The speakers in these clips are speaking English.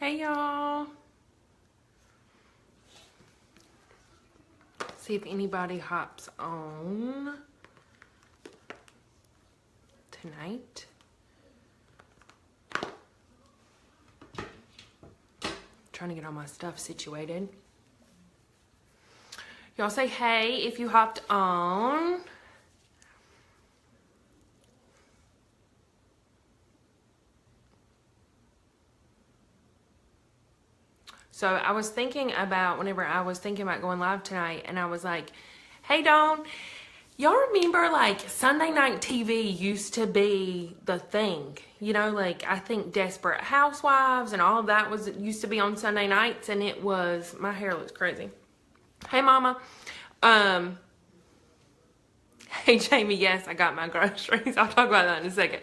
Hey y'all. See if anybody hops on tonight. Trying to get all my stuff situated. Y'all say hey if you hopped on. So I was thinking about whenever I was thinking about going live tonight, and I was like, hey Dawn, y'all remember like Sunday night TV used to be the thing, you know, like I think Desperate Housewives and all of that used to be on Sunday nights, and it was, my hair looks crazy. Hey mama. Hey Jamie, yes, I got my groceries. I'll talk about that in a second.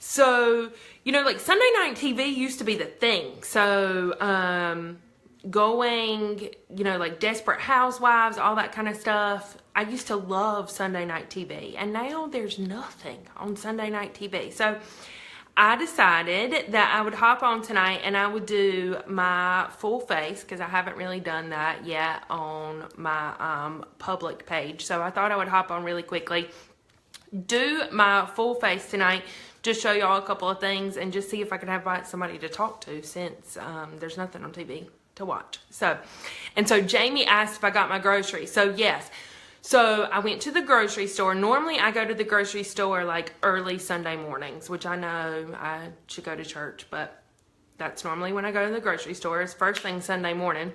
So, you know, like Sunday night TV used to be the thing. So, going, you know, like Desperate Housewives, all that kind of stuff. I used to love Sunday night TV, and now there's nothing on Sunday night TV. So I decided that I would hop on tonight and I would do my full face, because I haven't really done that yet on my public page. So I thought I would hop on really quickly, do my full face tonight, just show y'all a couple of things and just see if I could have somebody to talk to, since there's nothing on TV to watch. So Jamie asked if I got my groceries. So yes. So I went to the grocery store. Normally I go to the grocery store like early Sunday mornings, which I know I should go to church, but that's normally when I go to the grocery store, is first thing Sunday morning.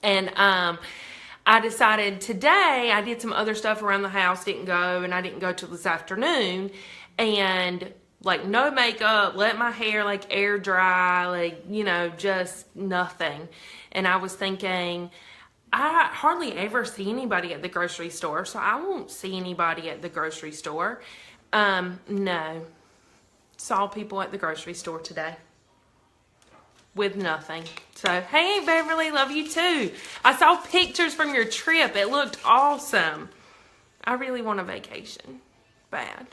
And I decided today, I did some other stuff around the house, didn't go, and I didn't go till this afternoon, and like no makeup, let my hair like air dry, like, you know, just nothing. And I was thinking, I hardly ever see anybody at the grocery store, so I won't see anybody at the grocery store. No. Saw people at the grocery store today with nothing. So, hey Beverly, love you too. I saw pictures from your trip. It looked awesome. I really want a vacation. Bad.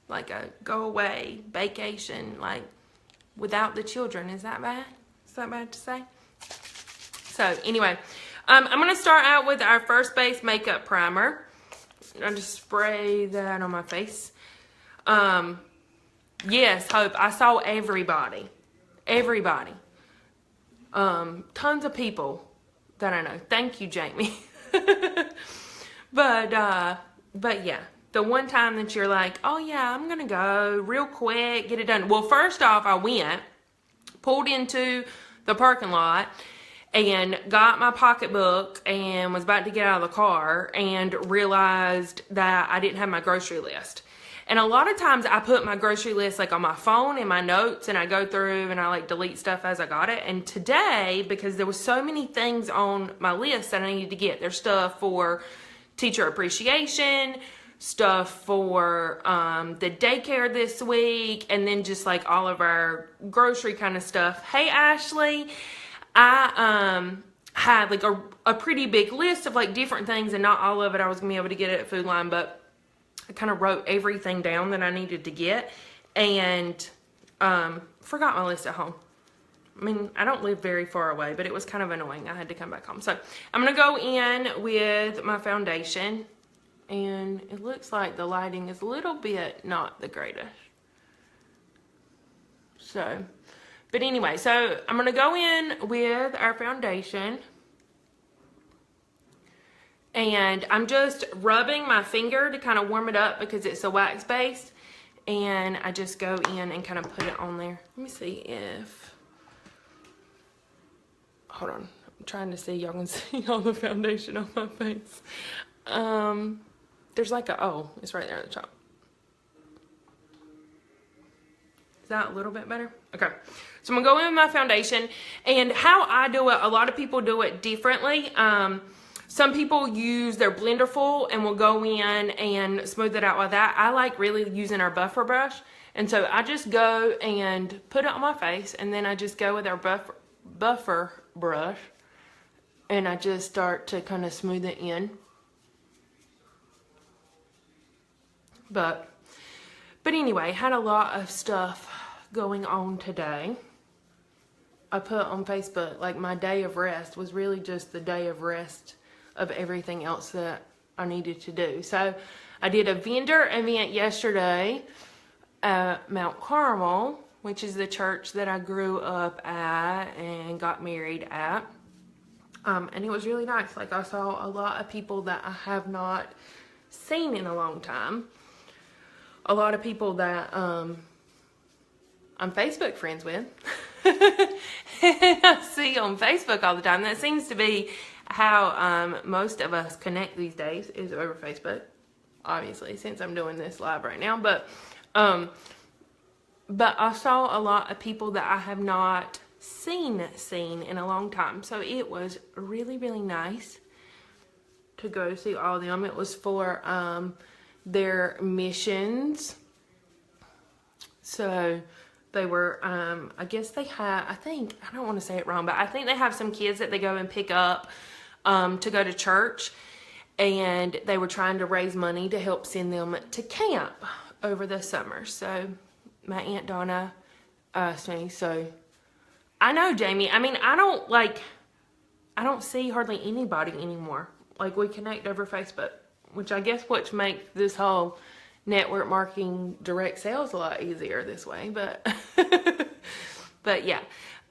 Like a go away vacation, like without the children. Is that bad? Is that bad to say? So anyway, I'm going to start out with our first base makeup primer. I'll just spray that on my face. Yes, Hope, I saw everybody. Everybody. Tons of people that I know. Thank you, Jamie. But yeah, the one time that you're like, oh yeah, I'm going to go real quick, get it done. Well, first off, I went, pulled into the parking lot, and got my pocketbook and was about to get out of the car and realized that I didn't have my grocery list. And a lot of times I put my grocery list like on my phone in my notes, and I go through and I like delete stuff as I got it. And today, because there was so many things on my list that I needed to get, there's stuff for teacher appreciation, stuff for the daycare this week, and then just like all of our grocery kind of stuff. Hey Ashley, I had like a pretty big list of like different things, and not all of it I was gonna be able to get it at Food Line, but I kind of wrote everything down that I needed to get, and forgot my list at home. I mean, I don't live very far away, but it was kind of annoying. I had to come back home. So I'm gonna go in with my foundation, and it looks like the lighting is a little bit not the greatest. So, but anyway, so I'm going to go in with our foundation, and I'm just rubbing my finger to kind of warm it up because it's a wax base, and I just go in and kind of put it on there. Let me see if, hold on, I'm trying to see, y'all can see all the foundation on my face. There's like oh, it's right there at the top. Is that a little bit better? Okay. So I'm going to go in with my foundation, and how I do it, a lot of people do it differently. Some people use their blender full and will go in and smooth it out like that. I like really using our buffer brush, and so I just go and put it on my face, and then I just go with our buffer brush, and I just start to kind of smooth it in. But anyway, had a lot of stuff going on today. I put on Facebook, like my day of rest was really just the day of rest of everything else that I needed to do. So I did a vendor event yesterday at Mount Carmel, which is the church that I grew up at and got married at. And it was really nice. Like, I saw a lot of people that I have not seen in a long time. A lot of people that I'm Facebook friends with. I see on Facebook all the time. That seems to be how most of us connect these days, is over Facebook. Obviously, since I'm doing this live right now. But I saw a lot of people that I have not seen in a long time. So it was really, really nice to go see all of them. It was for their missions. So they were, I guess they have, I don't want to say it wrong, but I think they have some kids that they go and pick up to go to church. And they were trying to raise money to help send them to camp over the summer. So my Aunt Donna asked me, so I know, Jamie, I mean, I don't see hardly anybody anymore. Like, we connect over Facebook, which I guess what makes this whole network marketing direct sales a lot easier this way, but but yeah.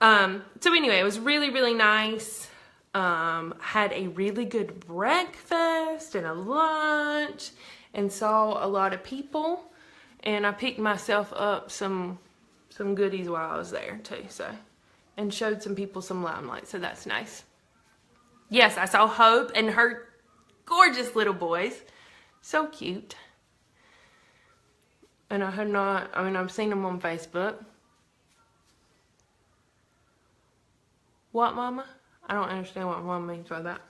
So anyway, it was really, really nice. Had a really good breakfast and a lunch and saw a lot of people, and I picked myself up some goodies while I was there too, so, and showed some people some Limelight, so that's nice. Yes, I saw Hope and her gorgeous little boys. So cute. And I have not, I mean, I've seen them on Facebook. What, Mama? I don't understand what Mama means by that.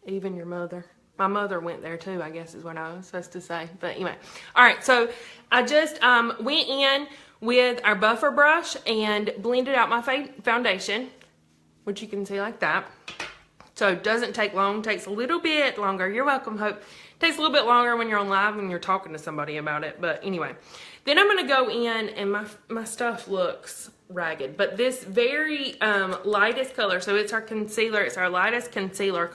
Even your mother. My mother went there too, I guess is what I was supposed to say. But anyway. Alright, so I just went in with our buffer brush and blended out my foundation, which you can see like that. So it doesn't take long, takes a little bit longer. You're welcome, Hope. Takes a little bit longer when you're on live and you're talking to somebody about it. But anyway, then I'm going to go in, and my stuff looks ragged. But this very lightest color, so it's our concealer. It's our lightest concealer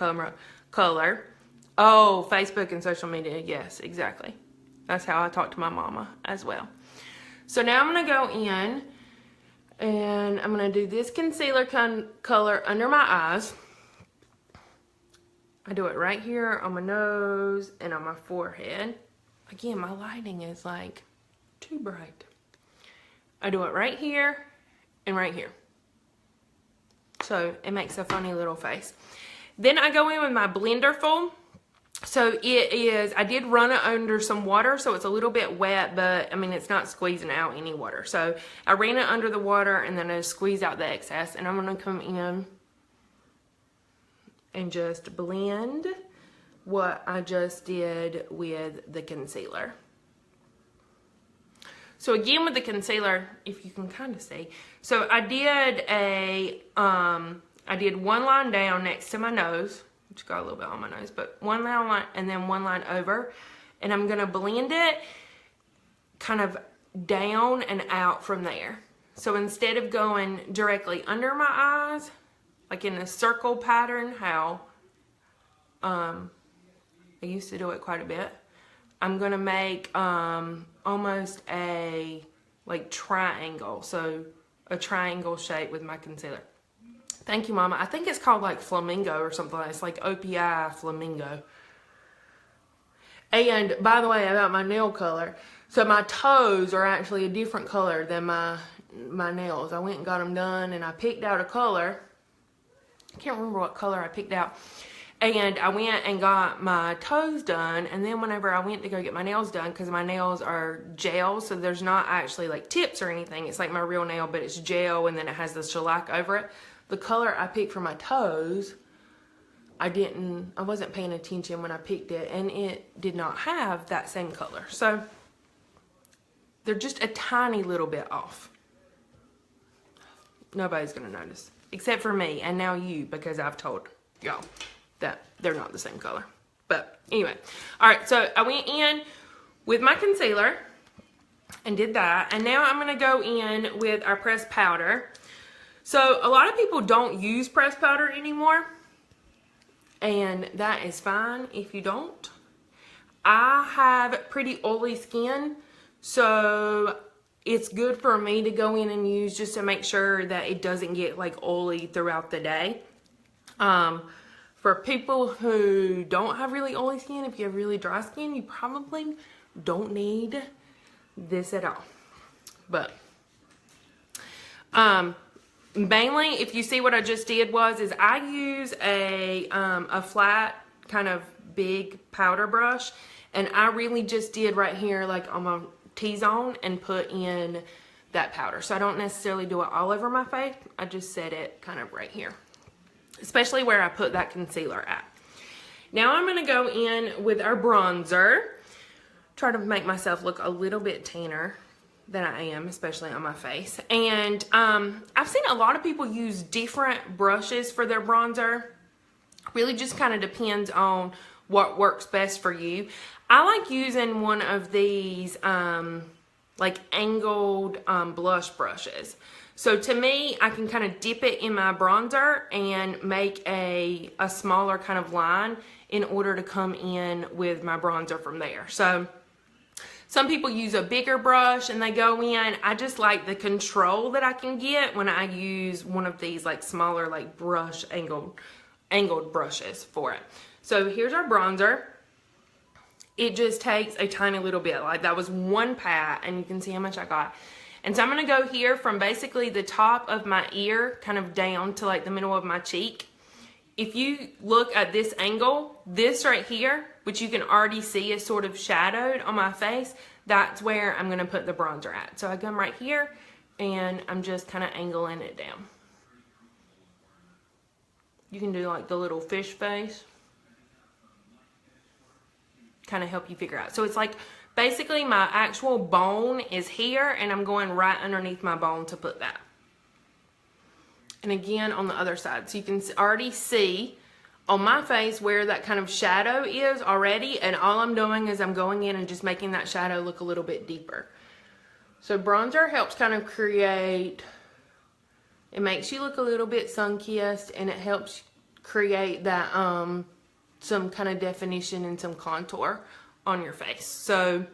color. Oh, Facebook and social media. Yes, exactly. That's how I talk to my mama as well. So now I'm going to go in, and I'm going to do this concealer color under my eyes. I do it right here on my nose and on my forehead. Again, my lighting is like too bright. I do it right here and right here. So it makes a funny little face. Then I go in with my blender full. So it is, I did run it under some water, so it's a little bit wet, but I mean, it's not squeezing out any water. So I ran it under the water, and then I squeeze out the excess, and I'm going to come in and just blend what I just did with the concealer. So again, with the concealer, if you can kind of see, so I did I did one line down next to my nose, which got a little bit on my nose, but one line and then one line over, and I'm gonna blend it kind of down and out from there. So instead of going directly under my eyes, like in a circle pattern, how I used to do it quite a bit, I'm gonna make almost a like triangle, so a triangle shape with my concealer. Thank you, Mama. I think it's called like flamingo or something like that. It's like OPI flamingo. And by the way, about my nail color, so my toes are actually a different color than my nails. I went and got them done, and I picked out a color. I can't remember what color I picked out. And I went and got my toes done, and then whenever I went to go get my nails done, because my nails are gel, so there's not actually like tips or anything. It's like my real nail, but it's gel, and then it has the shellac over it. The color I picked for my toes, I wasn't paying attention when I picked it, and it did not have that same color. So they're just a tiny little bit off. Nobody's gonna notice, except for me, and now you, because I've told y'all that they're not the same color. But anyway, all right, so I went in with my concealer and did that, and now I'm gonna go in with our pressed powder. So a lot of people don't use pressed powder anymore, and that is fine if you don't. I have pretty oily skin, so it's good for me to go in and use just to make sure that it doesn't get like oily throughout the day. For people who don't have really oily skin, if you have really dry skin, you probably don't need this at all. But mainly, if you see what I just did is I use a flat kind of big powder brush, and I really just did right here like on my T-zone and put in that powder. So I don't necessarily do it all over my face. I just set it kind of right here, especially where I put that concealer at. Now I'm going to go in with our bronzer. Try to make myself look a little bit tanner than I am, especially on my face. And I've seen a lot of people use different brushes for their bronzer. Really just kind of depends on what works best for you. I like using one of these like angled blush brushes. So to me, I can kind of dip it in my bronzer and make a smaller kind of line in order to come in with my bronzer from there. So some people use a bigger brush and they go in. I just like the control that I can get when I use one of these like smaller like brush angled brushes for it. So here's our bronzer. It just takes a tiny little bit. Like that was one pat, and you can see how much I got. And so I'm going to go here from basically the top of my ear kind of down to like the middle of my cheek. If you look at this angle, this right here, which you can already see is sort of shadowed on my face, that's where I'm going to put the bronzer at. So I come right here and I'm just kind of angling it down. You can do like the little fish face. Kind of help you figure out. So it's like basically my actual bone is here and I'm going right underneath my bone to put that. And again on the other side. So you can already see on my face where that kind of shadow is already, and all I'm doing is I'm going in and just making that shadow look a little bit deeper. So bronzer helps kind of create, it makes you look a little bit sun-kissed, and it helps create that some kind of definition and some contour on your face. So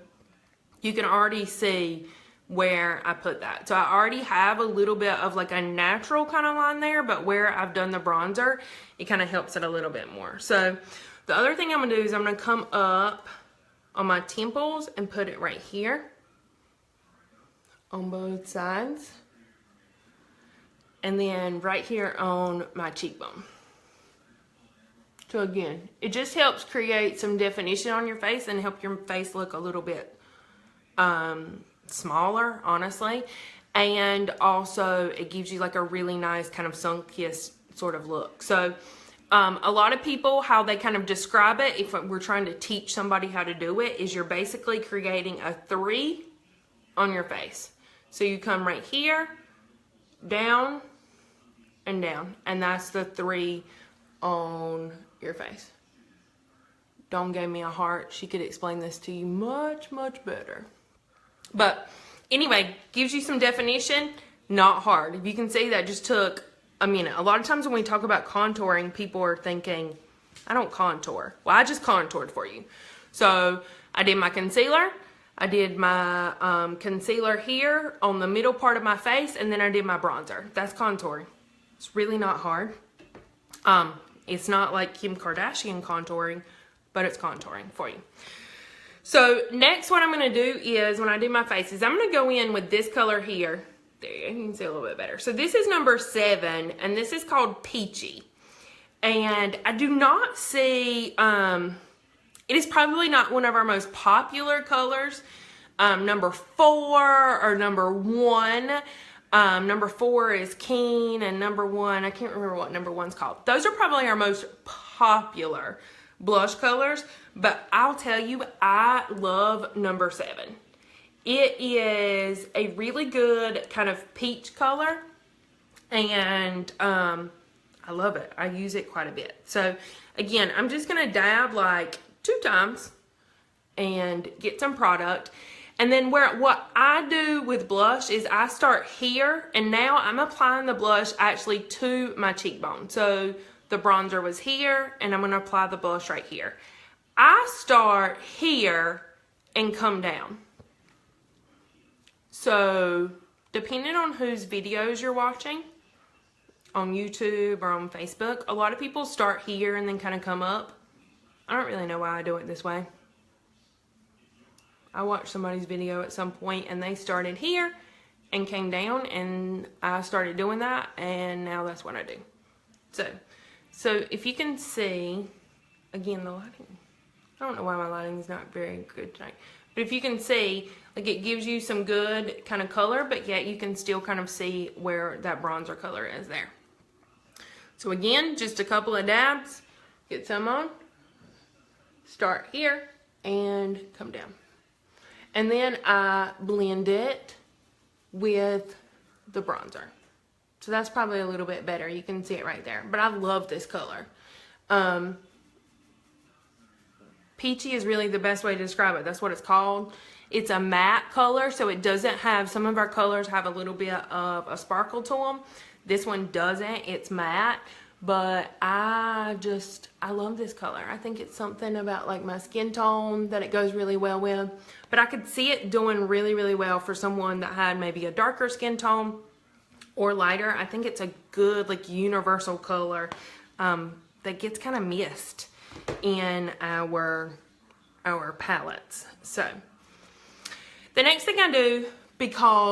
you can already see where I put that. So I already have a little bit of like a natural kind of line there, but where I've done the bronzer, it kind of helps it a little bit more. So the other thing I'm gonna do is I'm gonna come up on my temples and put it right here on both sides. And then right here on my cheekbone. So again, it just helps create some definition on your face and help your face look a little bit smaller, honestly. And also it gives you like a really nice kind of sun-kissed sort of look. So a lot of people, how they kind of describe it, if we're trying to teach somebody how to do it, is you're basically creating a 3 on your face. So you come right here, down, and down. And that's the 3 on your face. Dawn gave me a heart. She could explain this to you much, much better. But anyway, gives you some definition, not hard. If you can see, that just took a minute. A lot of times when we talk about contouring, people are thinking, I don't contour. Well, I just contoured for you. So I did my concealer. I did my concealer here on the middle part of my face, and then I did my bronzer. That's contouring. It's really not hard. It's not like Kim Kardashian contouring, but it's contouring for you. So next what I'm going to do is, when I do my face, is I'm going to go in with this color here. There you can see a little bit better. So this is number 7, and this is called Peachy. And I do not see, it is probably not one of our most popular colors. Number 4 or number 1. Number 4 is Keen, and number 1, I can't remember what number 1's called. Those are probably our most popular blush colors, but I'll tell you, I love number 7. It is a really good kind of peach color, and I love it. I use it quite a bit. So again, I'm just going to dab like 2 times and get some product. And then what I do with blush is I start here, and now I'm applying the blush actually to my cheekbone. So the bronzer was here, and I'm going to apply the blush right here. I start here and come down. So depending on whose videos you're watching, on YouTube or on Facebook, a lot of people start here and then kind of come up. I don't really know why I do it this way. I watched somebody's video at some point and they started here and came down, and I started doing that, and now that's what I do. So if you can see, again, the lighting. I don't know why my lighting is not very good tonight. But if you can see, like, it gives you some good kind of color, but yet you can still kind of see where that bronzer color is there. So again, just a couple of dabs, get some on, start here, and come down. And then I blend it with the bronzer. So that's probably a little bit better. You can see it right there. But I love this color. Peachy is really the best way to describe it. That's what it's called. It's a matte color, so it doesn't have, some of our colors have a little bit of a sparkle to them. This one doesn't. It's matte. But I love this color. I think it's something about like my skin tone that it goes really well with. But I could see it doing really, really well for someone that had maybe a darker skin tone or lighter. I think it's a good, like, universal color that gets kind of missed in our palettes. So the next thing I do,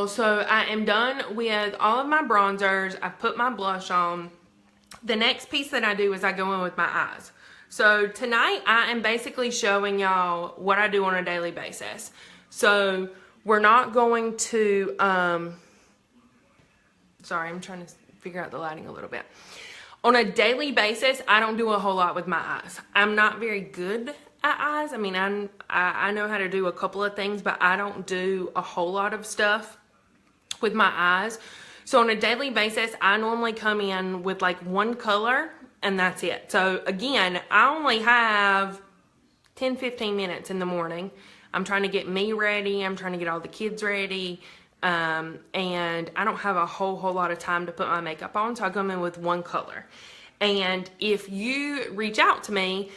so I am done with all of my bronzers, I put my blush on. The next piece that I do is I go in with my eyes. So tonight I am basically showing y'all what I do on a daily basis. So we're not going to, sorry, I'm trying to figure out the lighting a little bit. On a daily basis, I don't do a whole lot with my eyes. I'm not very good at eyes. I mean, I know how to do a couple of things, but I don't do a whole lot of stuff with my eyes. So on a daily basis, I normally come in with like one color and that's it. So again, I only have 10-15 minutes in the morning. I'm trying to get me ready. I'm trying to get all the kids ready. And I don't have a whole lot of time to put my makeup on. So I come in with one color. And if you reach out to me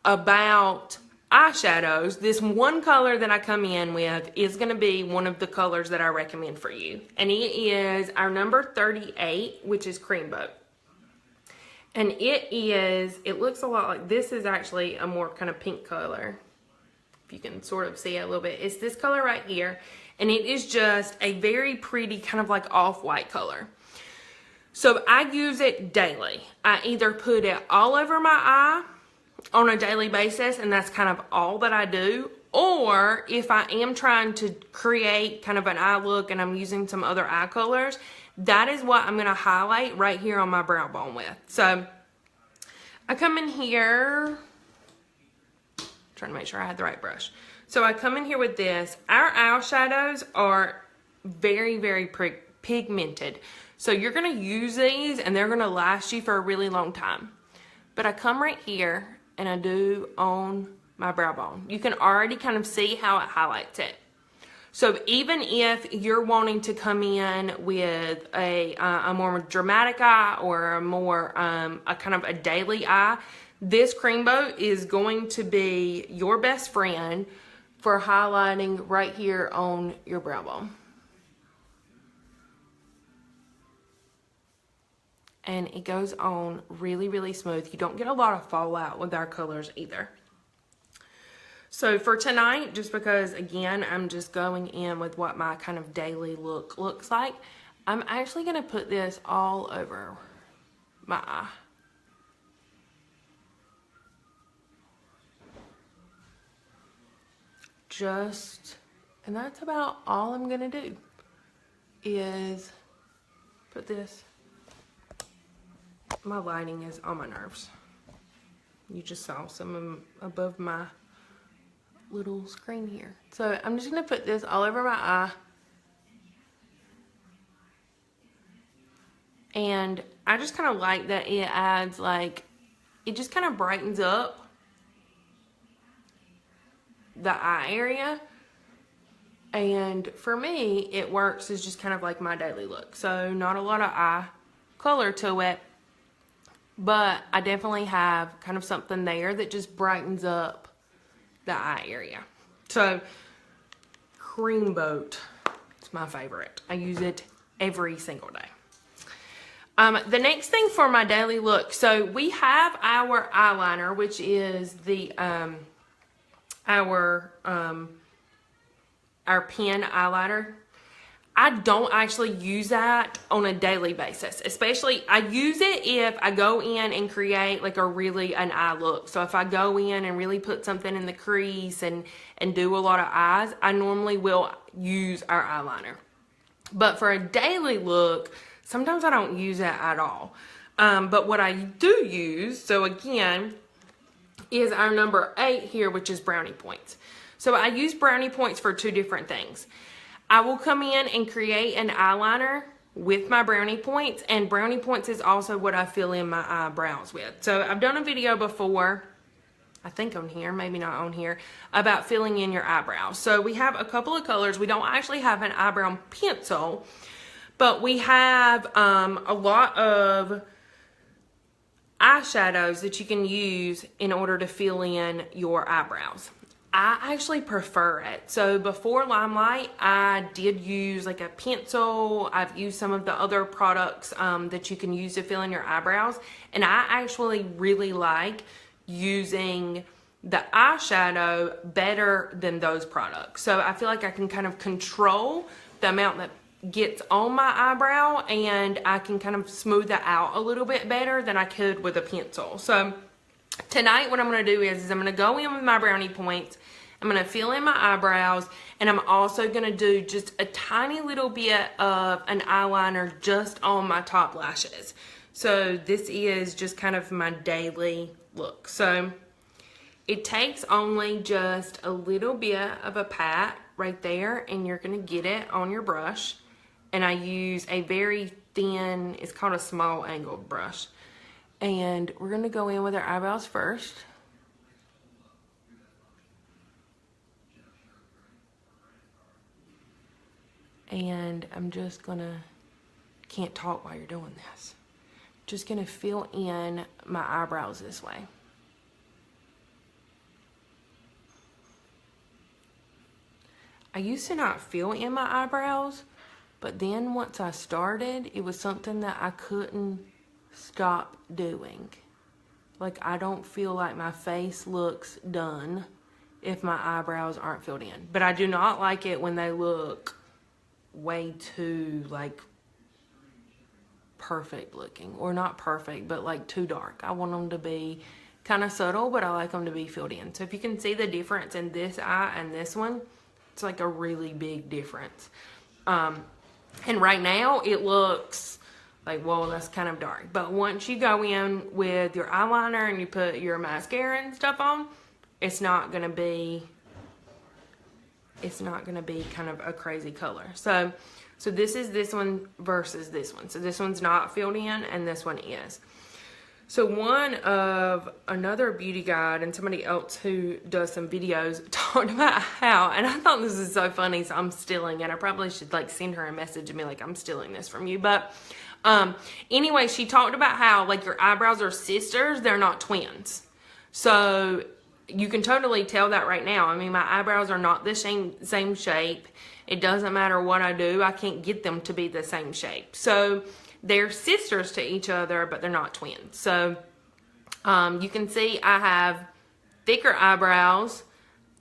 about eyeshadows, this one color that I come in with is going to be one of the colors that I recommend for you. And it is our number 38, which is Creamboat. And it looks a lot like, this is actually a more kind of pink color. If you can sort of see it a little bit. It's this color right here. And it is just a very pretty kind of like off-white color. So I use it daily. I either put it all over my eye on a daily basis, and that's kind of all that I do. Or if I am trying to create kind of an eye look and I'm using some other eye colors, that is what I'm going to highlight right here on my brow bone with. So I come in here, trying to make sure I had the right brush. So I come in here with this. Our eyeshadows are very, very pigmented. So you're going to use these and they're going to last you for a really long time. But I come right here and I do on my brow bone. You can already kind of see how it highlights it. So even if you're wanting to come in with a more dramatic eye or a more a kind of a daily eye, this Creamboat is going to be your best friend for highlighting right here on your brow bone. And it goes on really, really smooth. You don't get a lot of fallout with our colors either. So for tonight, just because, again, I'm just going in with what my kind of daily look looks like, I'm actually going to put this all over my eye. And that's about all I'm going to do, is put this. My lighting is on my nerves. You just saw some of them above my little screen here. So I'm just going to put this all over my eye. And I just kind of like that it adds, like, it just kind of brightens up the eye area. And for me, it works as just kind of like my daily look. So not a lot of eye color to it, but I definitely have kind of something there that just brightens up the eye area. So Cream Boat, it's my favorite. I use it every single day. The next thing for my daily look, so we have our eyeliner, which is the our pen eyeliner. I don't actually use that on a daily basis. Especially, I use it if I go in and create like an eye look. So if I go in and really put something in the crease and do a lot of eyes, I normally will use our eyeliner. But for a daily look, sometimes I don't use it at all. But what I do use, so again, is our number 8 here, which is brownie points. So I use brownie points for 2 different things. I will come in and create an eyeliner with my brownie points, and brownie points is also what I fill in my eyebrows with. So I've done a video before, I think on here, maybe not on here, about filling in your eyebrows. So we have a couple of colors. We don't actually have an eyebrow pencil, but we have a lot of eyeshadows that you can use in order to fill in your eyebrows. I actually prefer it. So before Limelight, I did use like a pencil. I've used some of the other products that you can use to fill in your eyebrows. And I actually really like using the eyeshadow better than those products. So I feel like I can kind of control the amount that gets on my eyebrow, and I can kind of smooth that out a little bit better than I could with a pencil. So tonight what I'm going to do is I'm going to go in with my brownie points. I'm going to fill in my eyebrows, and I'm also going to do just a tiny little bit of an eyeliner just on my top lashes. So this is just kind of my daily look. So it takes only just a little bit of a pat right there, and you're going to get it on your brush. And I use a very thin, it's called a small angled brush. And we're going to go in with our eyebrows first. And I'm just going to, can't talk while you're doing this. Just going to fill in my eyebrows this way. I used to not fill in my eyebrows, but then once I started, it was something that I couldn't stop doing. Like, I don't feel like my face looks done if my eyebrows aren't filled in. But I do not like it when they look way too, like, perfect looking. Or not perfect, but like too dark. I want them to be kind of subtle, but I like them to be filled in. So if you can see the difference in this eye and this one, it's like a really big difference. And right now it looks like, whoa, that's kind of dark. But once you go in with your eyeliner and you put your mascara and stuff on, it's not gonna be kind of a crazy color. So this is this one versus this one. So this one's not filled in and this one is. So one of another beauty guide and somebody else who does some videos talked about how, and I thought this is so funny, so I'm stealing it. I probably should like send her a message and be like, I'm stealing this from you. But anyway, she talked about how like your eyebrows are sisters, they're not twins. So you can totally tell that right now. I mean, my eyebrows are not the same shape. It doesn't matter what I do. I can't get them to be the same shape. So they're sisters to each other, but they're not twins. So you can see I have thicker eyebrows,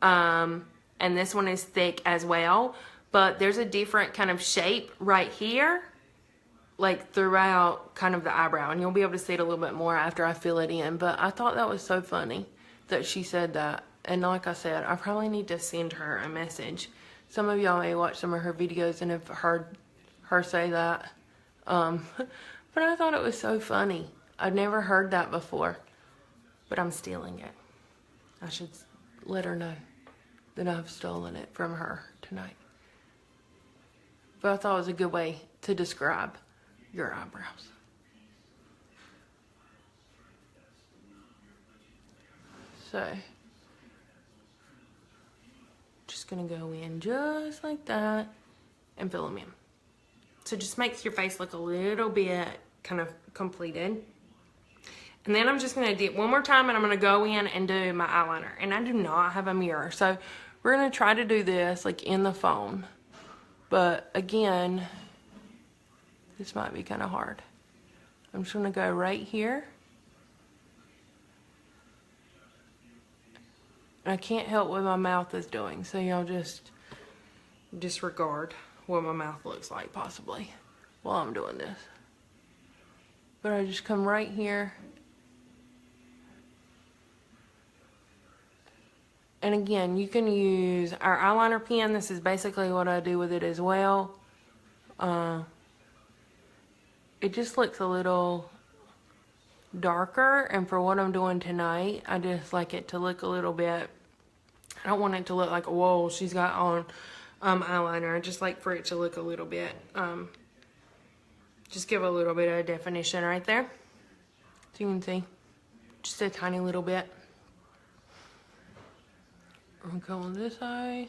and this one is thick as well. But there's a different kind of shape right here, like throughout kind of the eyebrow. And you'll be able to see it a little bit more after I fill it in. But I thought that was so funny that she said that. And like I said, I probably need to send her a message. Some of y'all may watch some of her videos and have heard her say that. But I thought it was so funny. I'd never heard that before. But I'm stealing it. I should let her know that I've stolen it from her tonight. But I thought it was a good way to describe your eyebrows. So, just gonna go in just like that and fill them in. So just makes your face look a little bit kind of completed. And then I'm just gonna do it one more time, and I'm gonna go in and do my eyeliner. And I do not have a mirror, so we're gonna try to do this like in the phone. But again, this might be kind of hard. I'm just gonna go right here. I can't help what my mouth is doing, so y'all just disregard what my mouth looks like possibly while I'm doing this. But I just come right here. And again, you can use our eyeliner pen. This is basically what I do with it as well. It just looks a little darker, and for what I'm doing tonight, I just like it to look a little bit, I don't want it to look like, whoa, she's got on eyeliner. I just like for it to look a little bit, just give a little bit of definition right there. So you can see, just a tiny little bit. I'm gonna go on this eye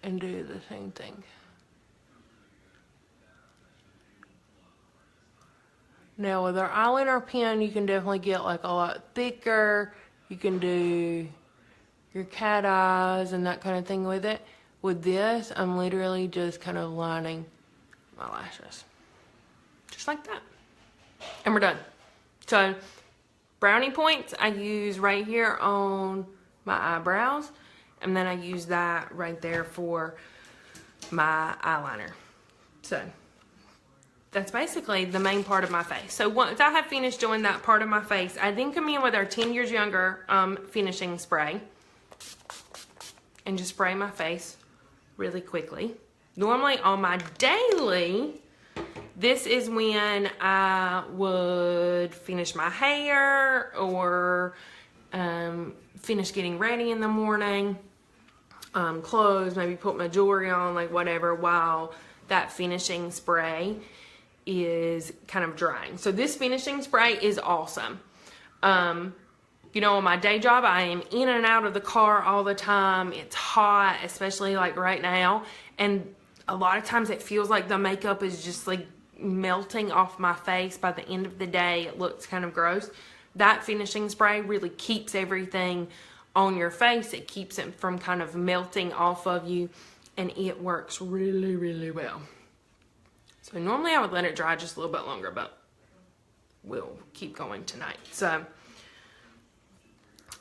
and do the same thing. Now with our eyeliner pen, you can definitely get like a lot thicker. You can do your cat eyes and that kind of thing with it. With this, I'm literally just kind of lining my lashes. Just like that. And we're done. So, brownie points I use right here on my eyebrows. And then I use that right there for my eyeliner. So, that's basically the main part of my face. So once I have finished doing that part of my face, I then come in with our 10 Years Younger finishing spray. And just spray my face really quickly. Normally on my daily, this is when I would finish my hair or finish getting ready in the morning, clothes, maybe put my jewelry on, like whatever, while that finishing spray is kind of drying. So this finishing spray is awesome. You know, on my day job, I am in and out of the car all the time. It's hot, especially like right now. And a lot of times it feels like the makeup is just like melting off my face. By the end of the day, it looks kind of gross. That finishing spray really keeps everything on your face. It keeps it from kind of melting off of you. And it works really, really well. So normally I would let it dry just a little bit longer, but we'll keep going tonight. So,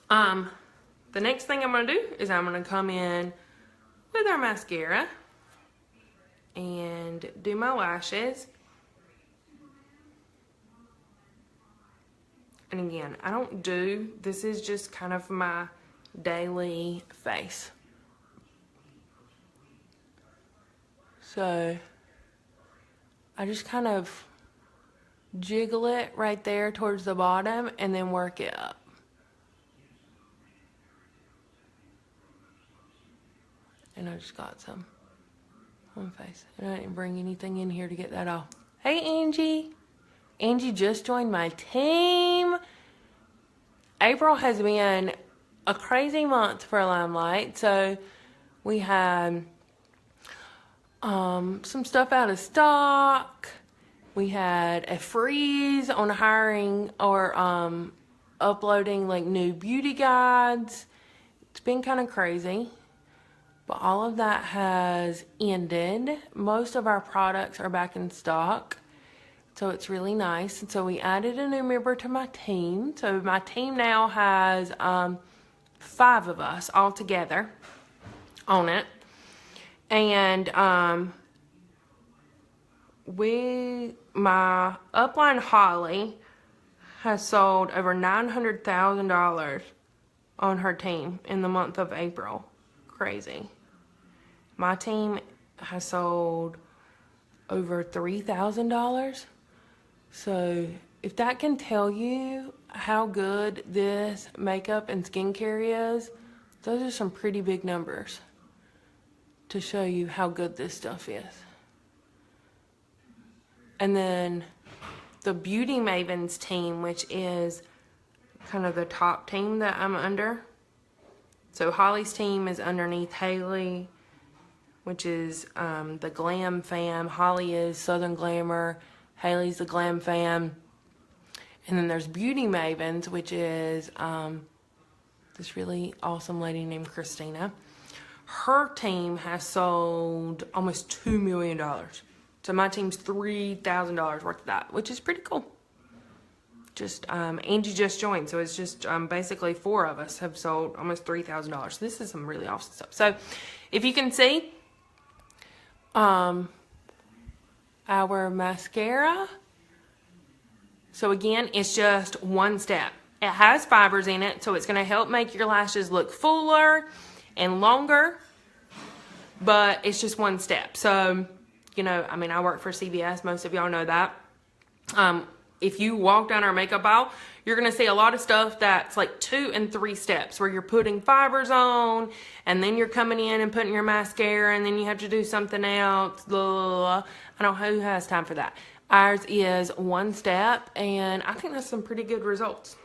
the next thing I'm going to do is I'm going to come in with our mascara and do my lashes. And again, I don't do, this is just kind of my daily face. So, I just kind of jiggle it right there towards the bottom and then work it up. And I just got some on my face. And I didn't bring anything in here to get that off. Hey, Angie. Angie just joined my team. April has been a crazy month for Limelight. So we had some stuff out of stock. We had a freeze on hiring or uploading like new beauty guides. It's been kind of crazy, but all of that has ended. Most of our products are back in stock, so it's really nice. And so we added a new member to my team. So my team now has 5 of us all together on it. And my upline Holly has sold over $900,000 on her team in the month of April. Crazy. My team has sold over $3,000. So if that can tell you how good this makeup and skincare is, those are some pretty big numbers to show you how good this stuff is. And then the Beauty Mavens team, which is kind of the top team that I'm under, So Holly's team is underneath Haley, which is the Glam Fam. Holly is Southern Glamour. Haley's the Glam Fam. And then there's Beauty Mavens, which is this really awesome lady named Christina. Her team has sold almost $2 million. So my team's $3,000 worth of that, which is pretty cool. Just Angie just joined, so it's just basically 4 of us have sold almost $3,000. This is some really awesome stuff. So if you can see, our mascara. So again, it's just one step. It has fibers in it, so it's going to help make your lashes look fuller and longer. But it's just one step. So, you know, I mean, I work for CVS. Most of y'all know that. If you walk down our makeup aisle, you're going to see a lot of stuff that's like 2 and 3 steps where you're putting fibers on and then you're coming in and putting your mascara and then you have to do something else. Blah, blah, blah. I don't know who has time for that. Ours is one step, and I think that's some pretty good results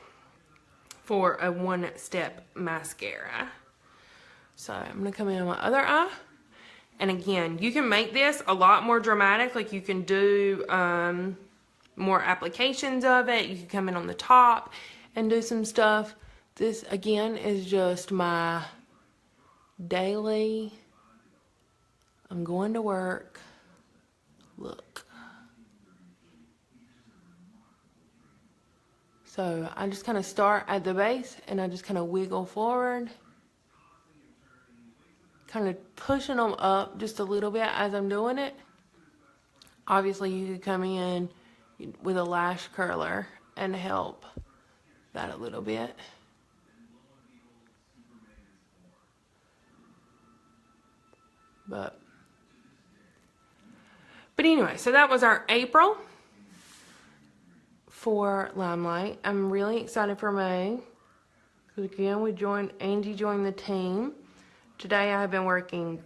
for a one-step mascara. So I'm going to come in on my other eye. And again, you can make this a lot more dramatic. Like you can do more applications of it. You can come in on the top and do some stuff. This again is just my daily, I'm going to work, look. So I just kind of start at the base and I just kind of wiggle forward, kind of pushing them up just a little bit as I'm doing it. Obviously you could come in with a lash curler and help that a little bit. But anyway, so that was our April for Limelight. I'm really excited for May, because again, Angie joined the team. Today I have been working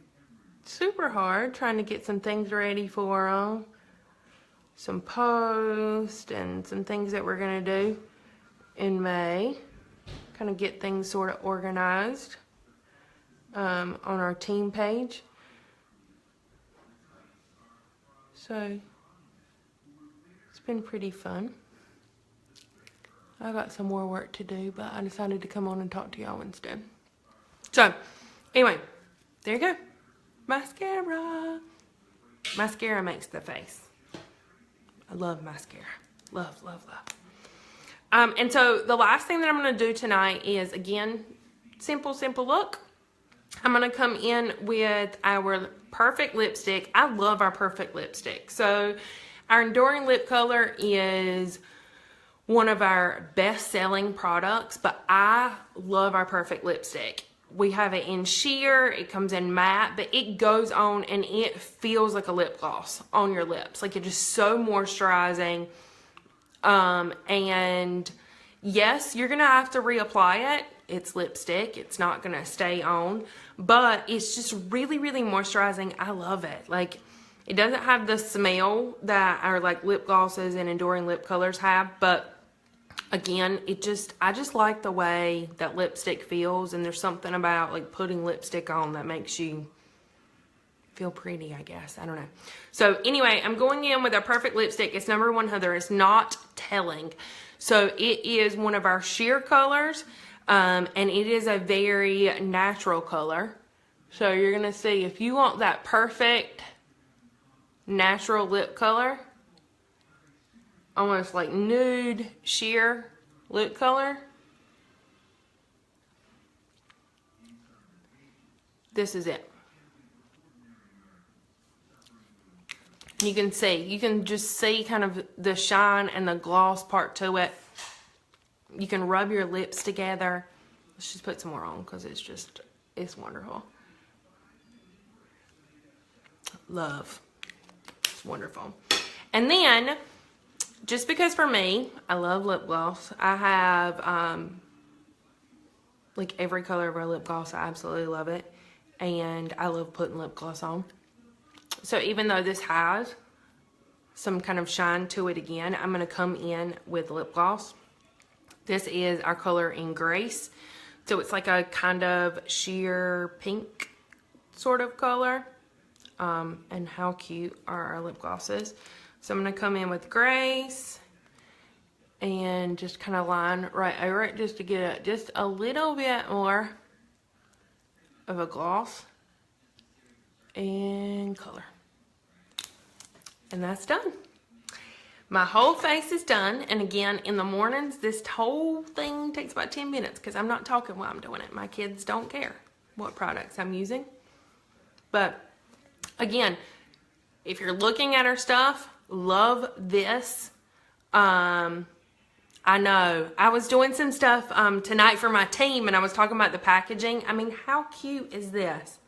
super hard trying to get some things ready for them. Some posts and some things that we're going to do in May. Kind of get things sort of organized on our team page. So it's been pretty fun. I got some more work to do, but I decided to come on and talk to y'all instead. So anyway, there you go. Mascara. Mascara makes the face. I love mascara. Love, love, love. And so the last thing that I'm going to do tonight is, again, simple look. I'm going to come in with our Perfect lipstick. I love our Perfect lipstick. So our Enduring Lip Color is one of our best-selling products, but I love our Perfect lipstick. We have it in sheer, it comes in matte, but it goes on and it feels like a lip gloss on your lips. Like, it's just so moisturizing. And yes, you're gonna have to reapply it. It's lipstick, it's not gonna stay on, but it's just really, really moisturizing. I love it. Like, it doesn't have the smell that our like lip glosses and Enduring Lip Colors have, but again, I just like the way that lipstick feels, and there's something about like putting lipstick on that makes you feel pretty, I guess. I don't know. So anyway, I'm going in with our Perfect lipstick. It's number 100. It's not telling. So it is one of our sheer colors, and it is a very natural color. So you're going to see, if you want that perfect natural lip color, almost like nude sheer lip color, this is it. You can just see kind of the shine and the gloss part to it. You can rub your lips together. Let's just put some more on because it's wonderful. Love. It's wonderful. And then, just because for me, I love lip gloss. I have like every color of our lip gloss. I absolutely love it. And I love putting lip gloss on. So even though this has some kind of shine to it again, I'm going to come in with lip gloss. This is our color in Grace. So it's like a kind of sheer pink sort of color. And how cute are our lip glosses. So I'm going to come in with Grace and just kind of line right over it just to get just a little bit more of a gloss and color. And that's done. My whole face is done. And again, in the mornings, this whole thing takes about 10 minutes because I'm not talking while I'm doing it. My kids don't care what products I'm using. But again, if you're looking at our stuff, love this. I know I was doing some stuff tonight for my team, and I was talking about the packaging. I mean, how cute is this?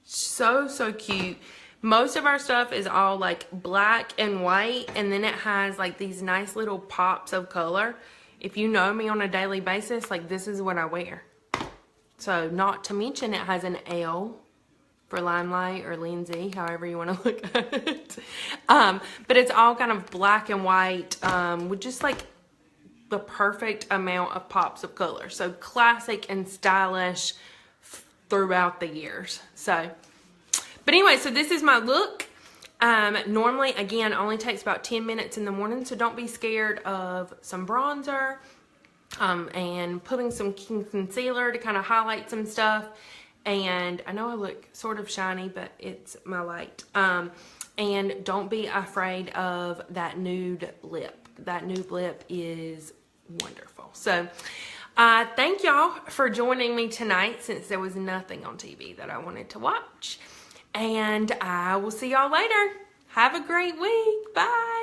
So cute. Most of our stuff is all like black and white, and then it has like these nice little pops of color. If you know me on a daily basis, like this is what I wear. So not to mention it has an L for Limelight or Lindsay, however you want to look at it. But it's all kind of black and white with just like the perfect amount of pops of color. So classic and stylish throughout the years. So, but anyway, so this is my look. Normally, again, only takes about 10 minutes in the morning, so don't be scared of some bronzer and putting some concealer to kind of highlight some stuff. And I know I look sort of shiny, but it's my light. And don't be afraid of that nude lip. That nude lip is wonderful. So thank y'all for joining me tonight, since there was nothing on TV that I wanted to watch. And I will see y'all later. Have a great week. Bye.